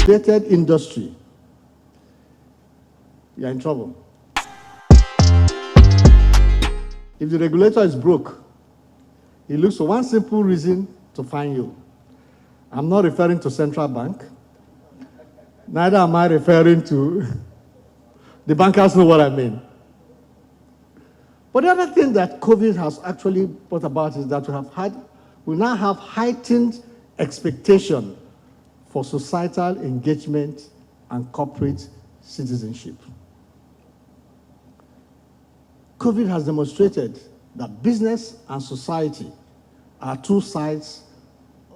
regulated industry, you're in trouble. If the regulator is broke, he looks for one simple reason to fine you. I'm not referring to central bank. Neither am I referring to the bankers know what I mean. But the other thing that COVID has actually brought about is that we now have heightened expectation for societal engagement and corporate citizenship. COVID has demonstrated that business and society are two sides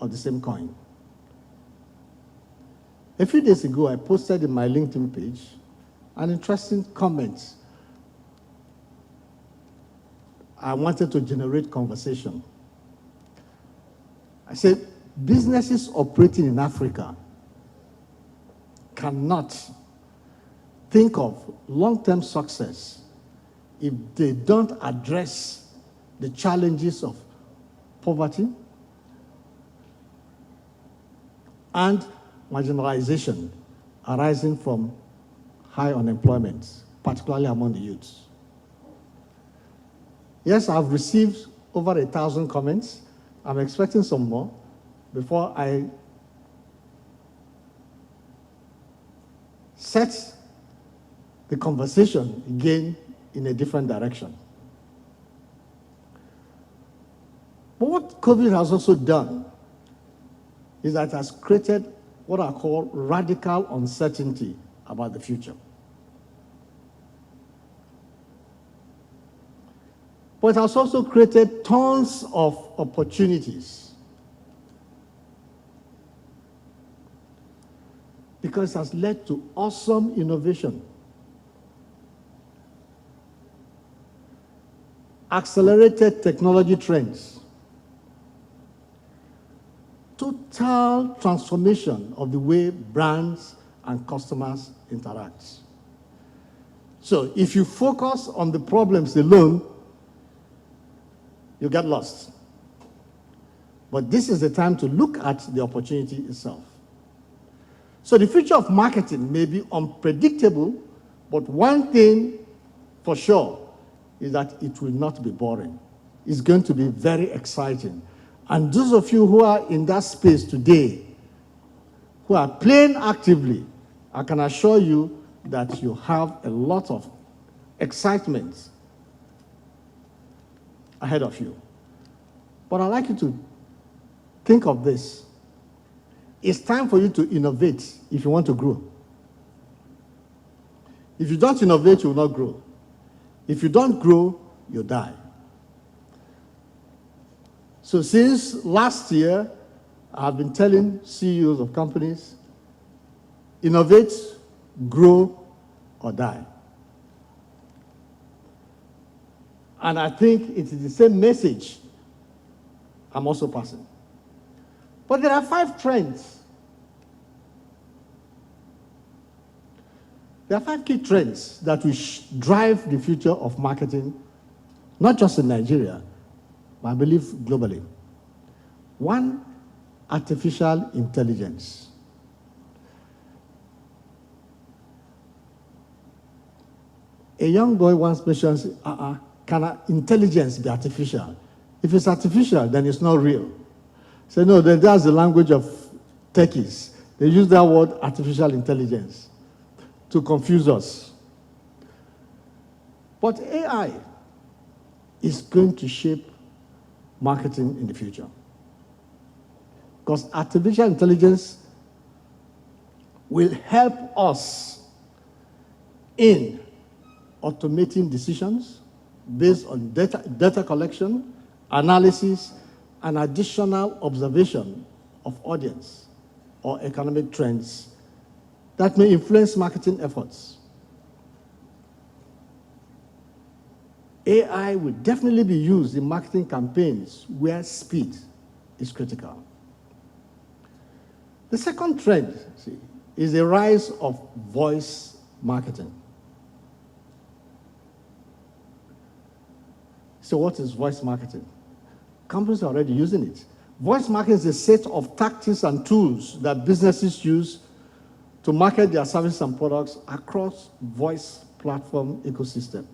of the same coin. A few days ago, I posted in my LinkedIn page an interesting comment. I wanted to generate conversation. I said, businesses operating in Africa cannot think of long-term success if they don't address the challenges of poverty and marginalization arising from high unemployment, particularly among the youths. Yes, I've received over 1,000 comments. I'm expecting some more before I set the conversation again in a different direction. But what COVID has also done is that it has created what I call radical uncertainty about the future. But it has also created tons of opportunities because it has led to awesome innovation, accelerated technology trends, total transformation of the way brands and customers interact. So if you focus on the problems alone, you get lost. But this is the time to look at the opportunity itself. So the future of marketing may be unpredictable, but one thing for sure is that it will not be boring. It's going to be very exciting. And those of you who are in that space today, who are playing actively, I can assure you that you have a lot of excitement ahead of you. But I'd like you to think of this. It's time for you to innovate if you want to grow. If you don't innovate, you will not grow. If you don't grow, you die. So since last year, I've been telling CEOs of companies, innovate, grow, or die. And I think it is the same message I'm also passing. But there are 5 trends. There are 5 key trends that will drive the future of marketing, not just in Nigeria, but I believe globally. 1, artificial intelligence. A young boy once mentioned, can intelligence be artificial? If it's artificial, then it's not real. So no, that's the language of techies. They use that word artificial intelligence to confuse us. But AI is going to shape marketing in the future. Because artificial intelligence will help us in automating decisions based on data collection, analysis, and additional observation of audience or economic trends that may influence marketing efforts. AI will definitely be used in marketing campaigns where speed is critical. The second trend, is the rise of voice marketing. So what is voice marketing? Companies are already using it. Voice marketing is a set of tactics and tools that businesses use to market their services and products across voice platform ecosystems.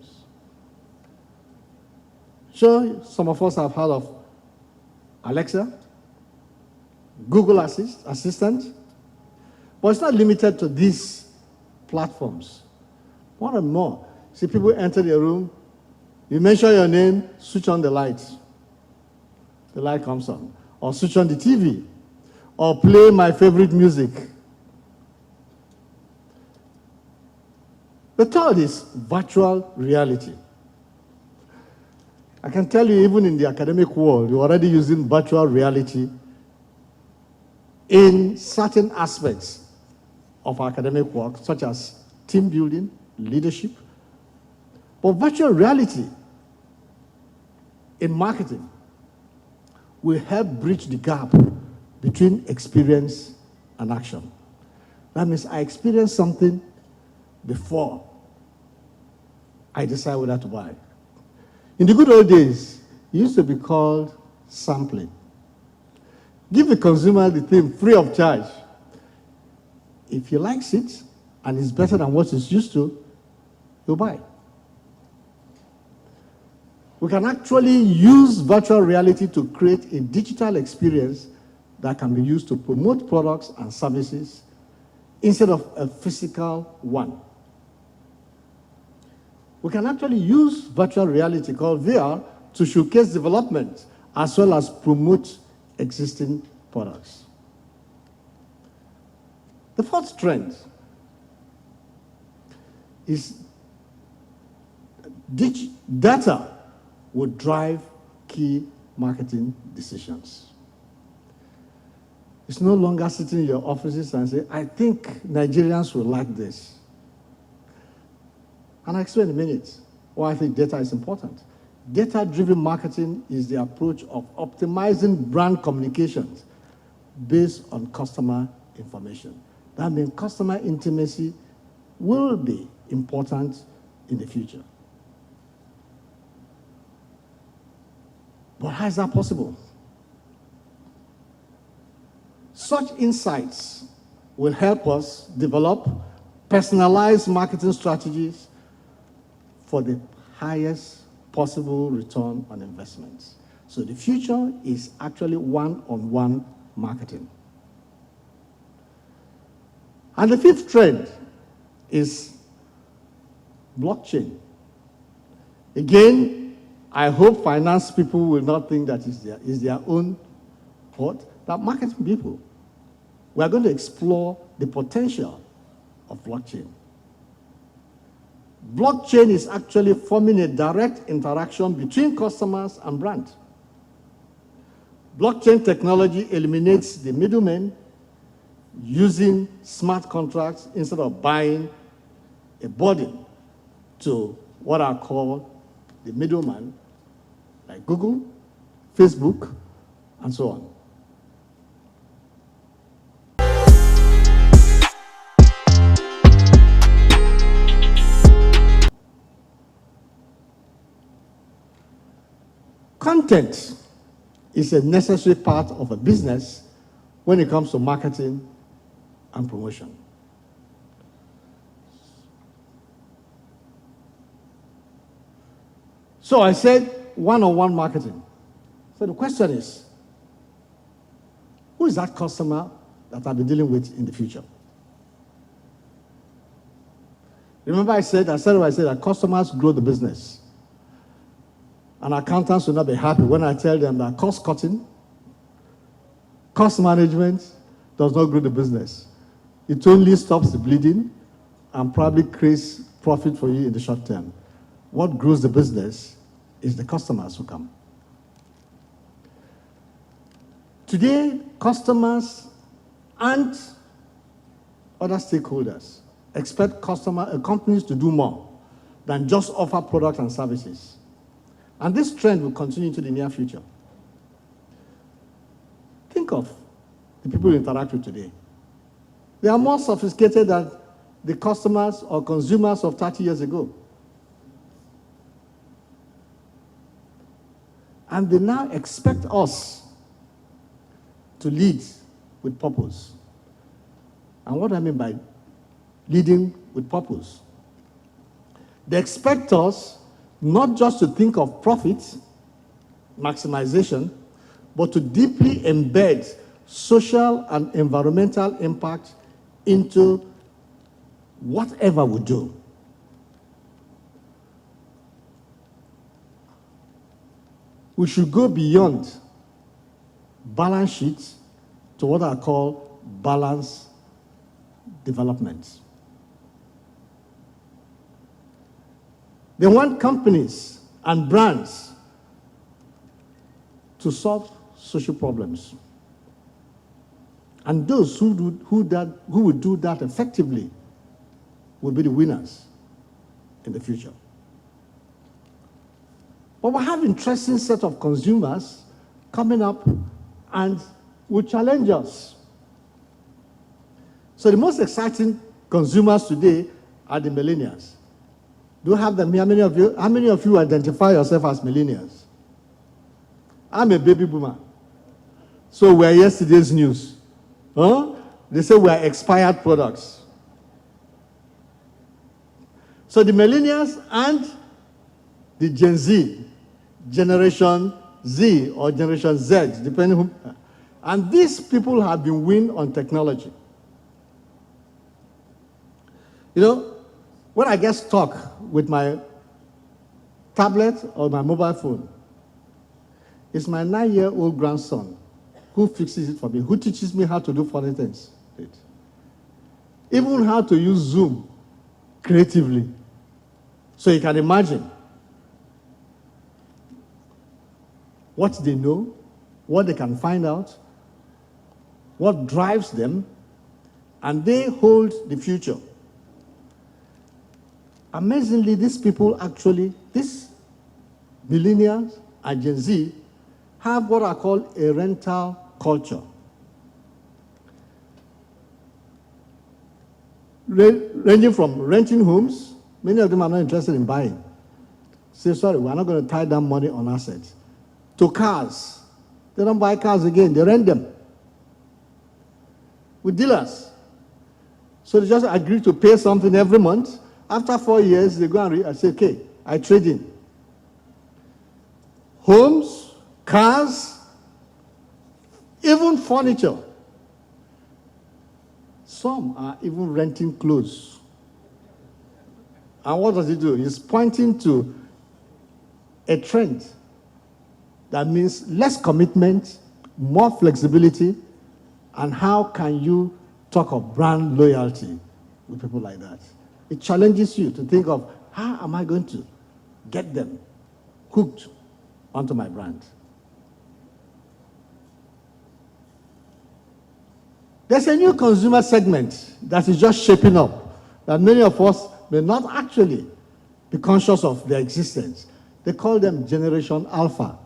Sure, some of us have heard of Alexa, Google Assistant, but it's not limited to these platforms. More and more, see people enter the room, you mention your name, switch on the lights. The light comes on. Or switch on the TV. Or play my favorite music. The third is virtual reality. I can tell you, even in the academic world, you're already using virtual reality in certain aspects of academic work, such as team building, leadership. But virtual reality in marketing will help bridge the gap between experience and action. That means I experience something before I decide whether to buy. In the good old days, it used to be called sampling. Give the consumer the thing free of charge. If he likes it and it's better than what he's used to, he'll buy. We can actually use virtual reality to create a digital experience that can be used to promote products and services instead of a physical one. We can actually use virtual reality called VR to showcase development as well as promote existing products. The fourth trend is data would drive key marketing decisions. It's no longer sitting in your offices and say, I think Nigerians will like this. And I'll explain in a minute why I think data is important. Data-driven marketing is the approach of optimizing brand communications based on customer information. That means customer intimacy will be important in the future. But how is that possible? Such insights will help us develop personalized marketing strategies for the highest possible return on investments. So the future is actually one-on-one marketing. And the fifth trend is blockchain. Again, I hope finance people will not think that is their own fault. That marketing people, we are going to explore the potential of blockchain. Blockchain is actually forming a direct interaction between customers and brand. Blockchain technology eliminates the middlemen using smart contracts instead of buying a burden to what are called the middleman, like Google, Facebook, and so on. Content is a necessary part of a business when it comes to marketing and promotion. So I said one-on-one marketing. So the question is, who is that customer that I'll be dealing with in the future? Remember I said that customers grow the business. And accountants will not be happy when I tell them that cost cutting, cost management does not grow the business. It only stops the bleeding and probably creates profit for you in the short term. What grows the business is the customers who come. Today, customers and other stakeholders expect companies to do more than just offer products and services. And this trend will continue into the near future. Think of the people you interact with today. They are more sophisticated than the customers or consumers of 30 years ago. And they now expect us to lead with purpose. And what I mean by leading with purpose. They expect us not just to think of profit maximization, but to deeply embed social and environmental impact into whatever we do. We should go beyond balance sheets to what I call balanced development. They want companies and brands to solve social problems. And those who would do that effectively will be the winners in the future. But we have an interesting set of consumers coming up and will challenge us. So the most exciting consumers today are the millennials. Do you have them here? How many of you identify yourself as millennials? I'm a baby boomer. So we're yesterday's news. Huh? They say we're expired products. So the millennials and the Gen Z, Generation Z or Generation Z, depending who. And these people have been winning on technology. You know, when I get stuck with my tablet or my mobile phone, it's my 9-year-old grandson who fixes it for me, who teaches me how to do funny things. Even how to use Zoom creatively. So you can imagine what they know, what they can find out, what drives them, and they hold the future. Amazingly, these people actually, these millennials and Gen Z, have what I call a rental culture. Ranging from renting homes, many of them are not interested in buying. Say, sorry, we're not going to tie down money on assets. To cars. They don't buy cars again, they rent them. With dealers. So they just agree to pay something every month. After 4 years, they go and say, okay, I trade in. Homes, cars, even furniture. Some are even renting clothes. And what does he do? He's pointing to a trend that means less commitment, more flexibility, and how can you talk of brand loyalty with people like that? It challenges you to think of, how am I going to get them hooked onto my brand? There's a new consumer segment that is just shaping up, that many of us may not actually be conscious of their existence. They call them Generation Alpha.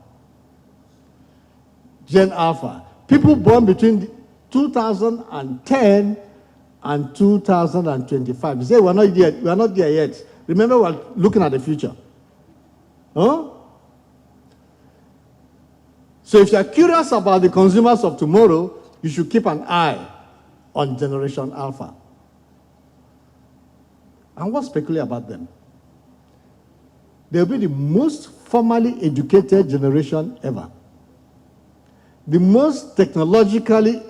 Gen Alpha. People born between 2010 and 2025. You say, we're not there yet. Remember, we're looking at the future. Huh? So if you're curious about the consumers of tomorrow, you should keep an eye on Generation Alpha. And what's peculiar about them? They'll be the most formally educated generation ever. The most technologically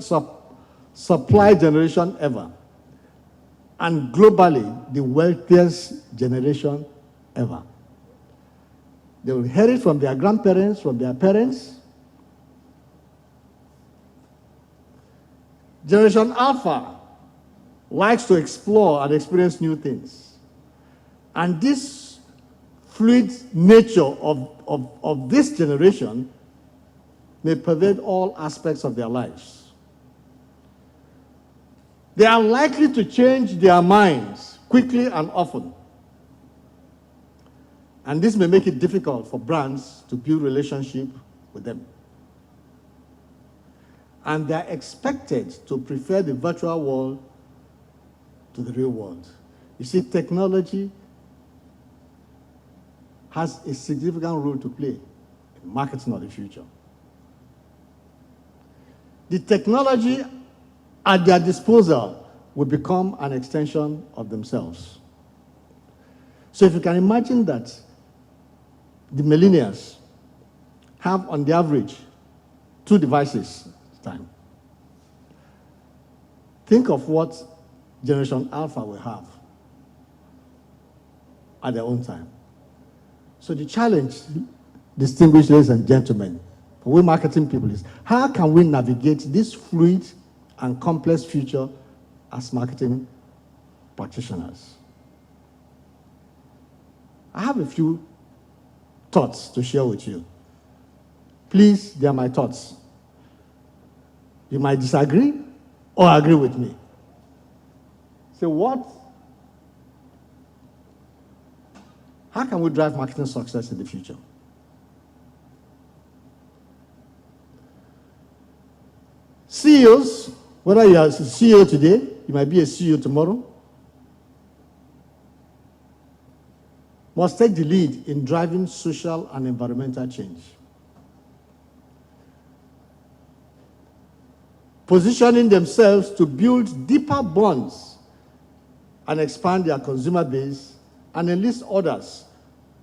supplied generation ever. And globally, the wealthiest generation ever. They will inherit from their grandparents, from their parents. Generation Alpha likes to explore and experience new things. And this fluid nature of this generation may pervade all aspects of their lives. They are likely to change their minds quickly and often. And this may make it difficult for brands to build relationship with them. And they are expected to prefer the virtual world to the real world. You see, technology has a significant role to play in marketing of the future. The technology at their disposal will become an extension of themselves. So if you can imagine that the millennials have, on the average, 2 devices at a time, think of what Generation Alpha will have at their own time. So the challenge, distinguished ladies and gentlemen, for we marketing people is, how can we navigate this fluid and complex future as marketing practitioners? I have a few thoughts to share with you. Please, they are my thoughts. You might disagree or agree with me. So how can we drive marketing success in the future? CEOs, whether you are a CEO today, you might be a CEO tomorrow, must take the lead in driving social and environmental change. Positioning themselves to build deeper bonds and expand their consumer base and enlist others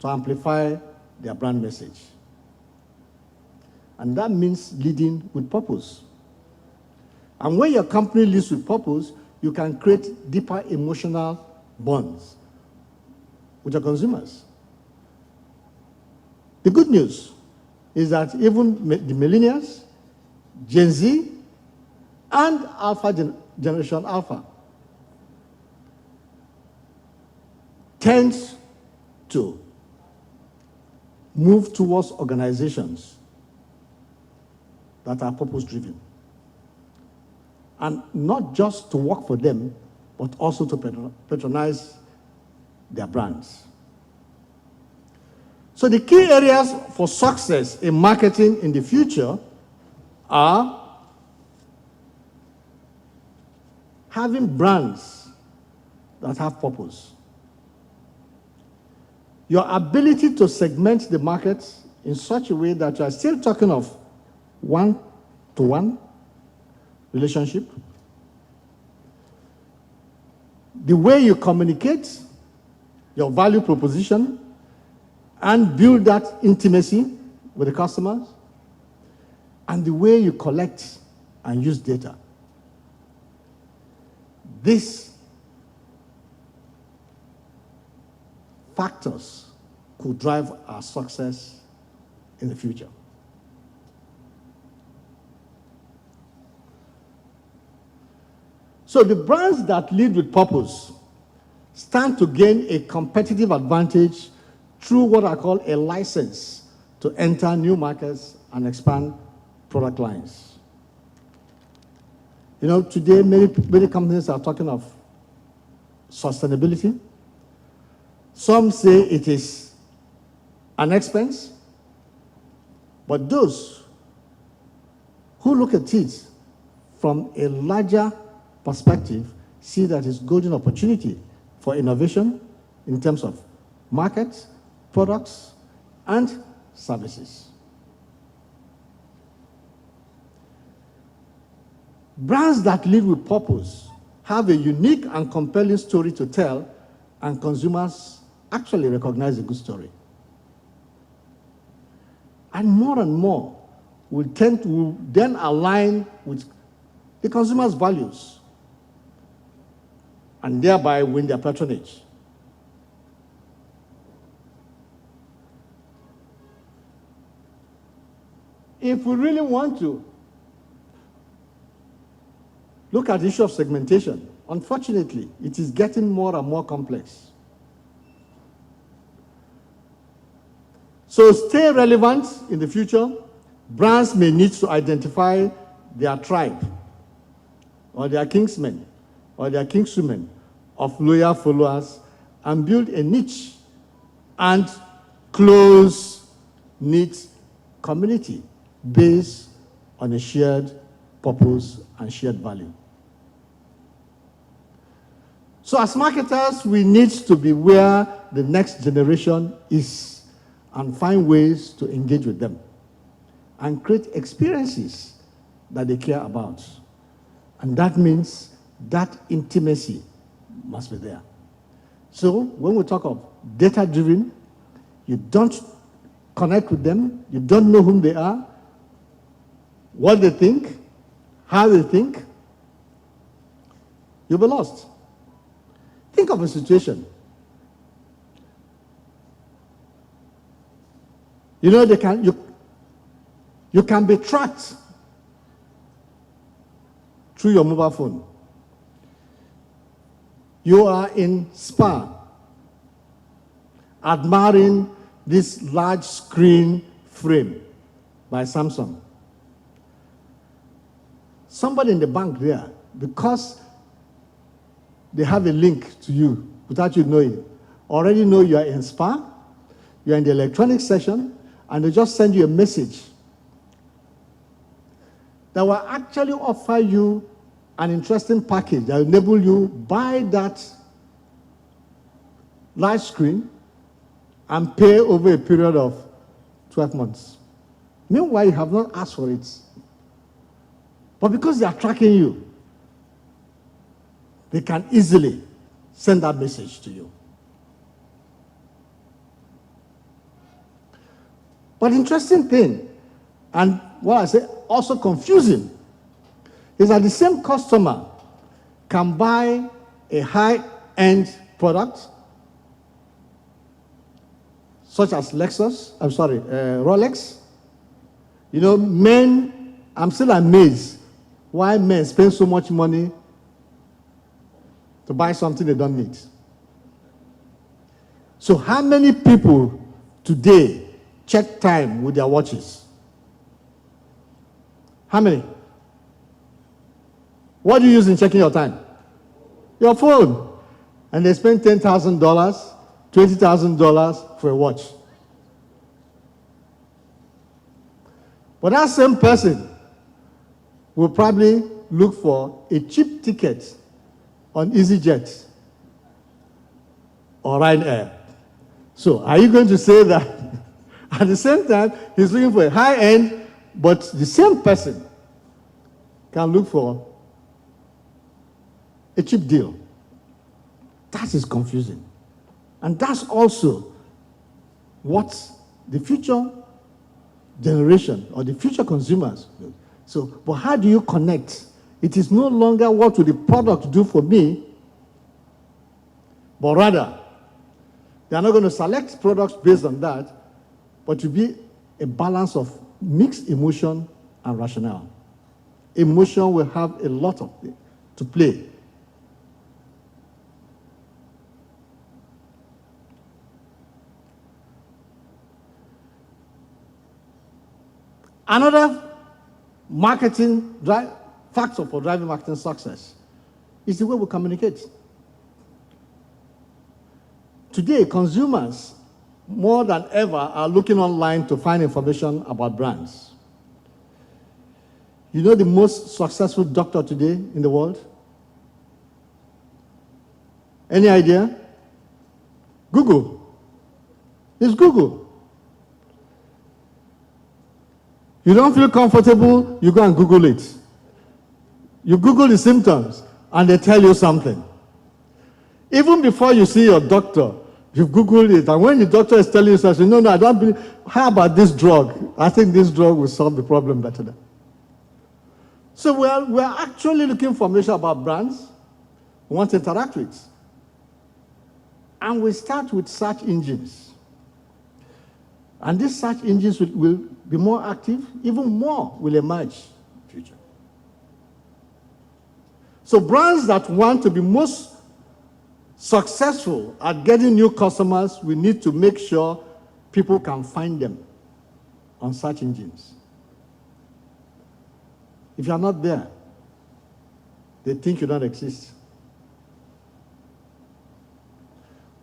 to amplify their brand message. And that means leading with purpose. And when your company leads with purpose, you can create deeper emotional bonds with your consumers. The good news is that even the millennials, Gen Z, and Generation Alpha tends to move towards organizations that are purpose-driven. And not just to work for them, but also to patronize their brands. So the key areas for success in marketing in the future are having brands that have purpose. Your ability to segment the market in such a way that you are still talking of one-to-one relationship. The way you communicate your value proposition and build that intimacy with the customers, and the way you collect and use data. These factors could drive our success in the future. So the brands that lead with purpose stand to gain a competitive advantage through what I call a license to enter new markets and expand product lines. You know, today many companies are talking of sustainability. Some say it is an expense, but those who look at it from a larger perspective see that it's golden opportunity for innovation in terms of markets, products, and services. Brands that lead with purpose have a unique and compelling story to tell, and consumers actually recognize a good story. And more will tend to then align with the consumer's values and thereby win their patronage. If we really want to look at the issue of segmentation, unfortunately, it is getting more and more complex. So stay relevant in the future, brands may need to identify their tribe or their kingsmen or their kingswomen of loyal followers and build a niche and close-knit community based on a shared purpose and shared value. So as marketers, we need to be where the next generation is and find ways to engage with them and create experiences that they care about. And that means that intimacy must be there. So when we talk of data-driven, you don't connect with them, you don't know whom they are, what they think, how they think, you'll be lost. Think of a situation. You know, you can be tracked through your mobile phone. You are in Spa, admiring this large screen frame by Samsung. Somebody in the bank there, because they have a link to you without you knowing, already know you are in Spa, you are in the electronic session, and they just send you a message that will actually offer you an interesting package that will enable you buy that large screen and pay over a period of 12 months. Meanwhile, you have not asked for it. But because they are tracking you, they can easily send that message to you. But interesting thing, and what I say also confusing, is that the same customer can buy a high-end product, such as Rolex. You know, men, I'm still amazed why men spend so much money to buy something they don't need. So how many people today check time with their watches? How many? What do you use in checking your time? Your phone. And they spend $10,000, $20,000 for a watch. But that same person will probably look for a cheap ticket on EasyJet or Ryanair. So are you going to say that at the same time he's looking for a high-end, but the same person can look for a cheap deal? That is confusing. And that's also what the future generation or the future consumers do. So, but how do you connect? It is no longer what will the product do for me, but rather, they are not going to select products based on that, but to be a balance of mixed emotion and rationale. Emotion will have a lot of to play. Another marketing factor for driving marketing success is the way we communicate. Today, consumers, more than ever, are looking online to find information about brands. You know the most successful doctor today in the world? Any idea? Google. It's Google. You don't feel comfortable, you go and Google it. You Google the symptoms, and they tell you something. Even before you see your doctor, you've Googled it, and when the doctor is telling you something, no, I don't believe, how about this drug? I think this drug will solve the problem better. So we're actually looking for information about brands we want to interact with. And we start with search engines. And these search engines will be more active, even more will emerge in the future. So brands that want to be most successful at getting new customers, we need to make sure people can find them on search engines. If you're not there, they think you don't exist.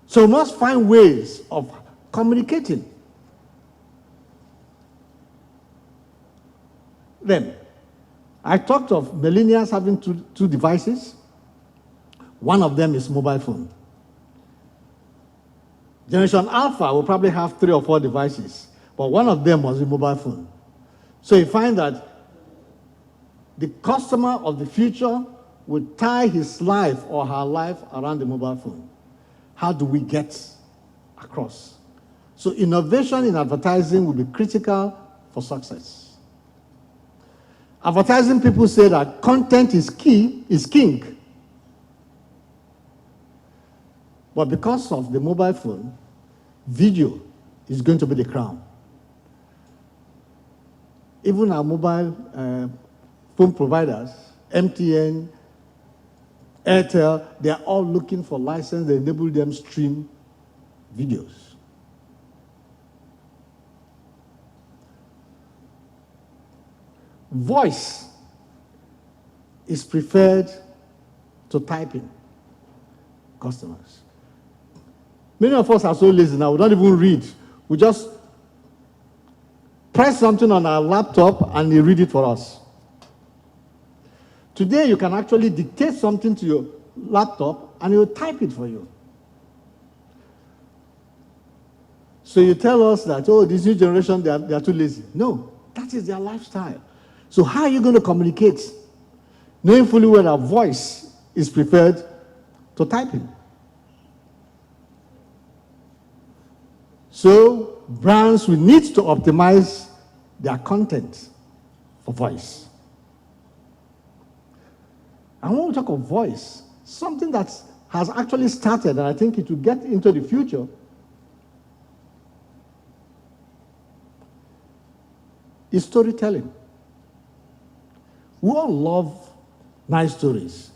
So we must find ways of communicating. Then, I talked of millennials having two devices. One of them is mobile phone. Generation Alpha will probably have 3 or 4 devices, but one of them was a mobile phone. So you find that the customer of the future would tie his life or her life around the mobile phone. How do we get across? So innovation in advertising will be critical for success. Advertising people say that content is king. But because of the mobile phone, video is going to be the crown. Even our mobile phone providers, MTN, Airtel, they are all looking for license that enable them stream videos. Voice is preferred to typing customers. Many of us are so lazy now, we don't even read. We just press something on our laptop and they read it for us. Today, you can actually dictate something to your laptop and it will type it for you. So you tell us that, oh, this new generation, they are too lazy. No, that is their lifestyle. So how are you going to communicate? Knowing fully well that voice is preferred to typing. So brands will need to optimize their content for voice. And when we talk of voice, something that has actually started, and I think it will get into the future, is storytelling. We all love nice stories.